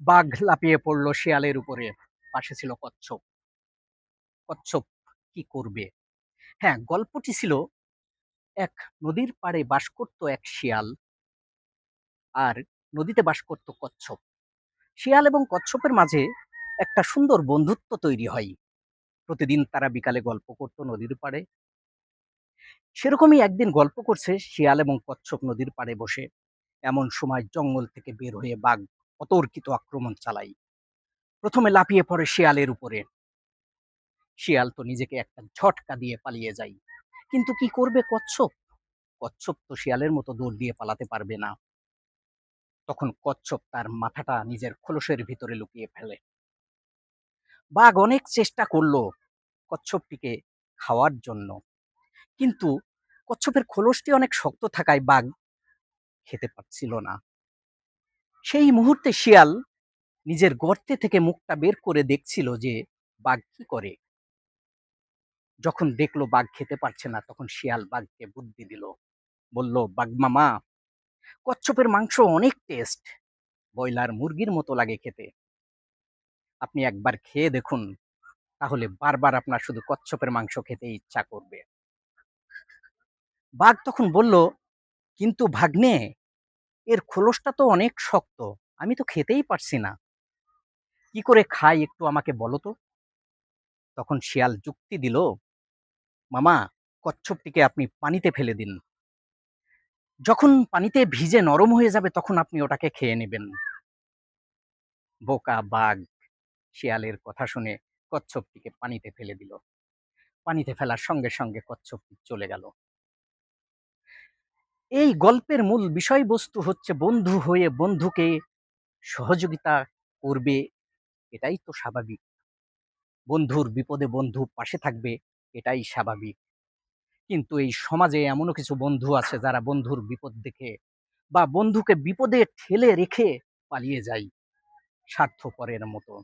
বাঘ লাফিয়ে পড়ল শিয়ালের উপরে। পাশে ছিল কচ্ছপ। কচ্ছপ কি করবে? হ্যাঁ, গল্পটি ছিল এক নদীর পাড়ে বাস করত এক শিয়াল আর নদীতে বাস করত কচ্ছপ। শিয়াল এবং কচ্ছপের মাঝে একটা সুন্দর বন্ধুত্ব তৈরি হয়। প্রতিদিন তারা বিকালে গল্প করত নদীর পাড়ে। সেরকমই একদিন গল্প করছে শিয়াল এবং কচ্ছপ নদীর পাড়ে বসে। এমন সময় জঙ্গল থেকে বের হয়ে বাঘ অতর্কিত আক্রমণ চালায়। প্রথমে লাফিয়ে পড়ে শিয়ালের উপরে। শিয়াল তো নিজেকে একটা ঝটকা দিয়ে পালিয়ে যায়। কিন্তু কি করবে কচ্ছপ? কচ্ছপ তো শিয়ালের মতো দৌড় দিয়ে পালাতে পারবে না। তখন কচ্ছপ তার মাথাটা নিজের খোলসের ভিতরে লুকিয়ে ফেলে। বাঘ অনেক চেষ্টা করলো কচ্ছপটিকে খাওয়ার জন্য, কিন্তু কচ্ছপের খোলসটি অনেক শক্ত থাকায় বাঘ খেতে পারছিল না। সেই মুহূর্তে শিয়াল নিজের গর্তে থেকে মুখটা বের করে দেখছিল যে বাঘ কি করে। যখন দেখলো বাঘ খেতে পারছে না, তখন শিয়াল বাঘকে বুদ্ধি দিল। বলল, বাঘ মামা, কচ্ছপের মাংস অনেক টেস্ট, ব্রয়লার মুরগির মতো লাগে খেতে। আপনি একবার খেয়ে দেখুন, তাহলে বারবার আপনার শুধু কচ্ছপের মাংস খেতে ইচ্ছা করবে। বাঘ তখন বলল, কিন্তু ভাগ্নে, এর খোলসটা তো অনেক শক্ত, আমি তো খেতেই পারছি না, কি করে খাই একটু আমাকে বলো তো। তখন শিয়াল যুক্তি দিল, মামা, কচ্ছপটিকে আপনি পানিতে ফেলে দিন, যখন পানিতে ভিজে নরম হয়ে যাবে তখন আপনি ওটাকে খেয়ে নেবেন। বোকা বাঘ শিয়ালের কথা শুনে কচ্ছপটিকে পানিতে ফেলে দিল। পানিতে ফেলার সঙ্গে সঙ্গে কচ্ছপটি চলে গেল। এই গল্পের মূল বিষয়বস্তু হচ্ছে বন্ধু হয়ে বন্ধুকে সহযোগিতা করবে, এটাই তো স্বাভাবিক। বন্ধুর বিপদে বন্ধু পাশে থাকবে, এটাই স্বাভাবিক। কিন্তু এই সমাজে এমনও কিছু বন্ধু আছে যারা বন্ধুর বিপদ দেখে বা বন্ধুকে বিপদে ঠেলে রেখে পালিয়ে যায় স্বার্থপরের মতো।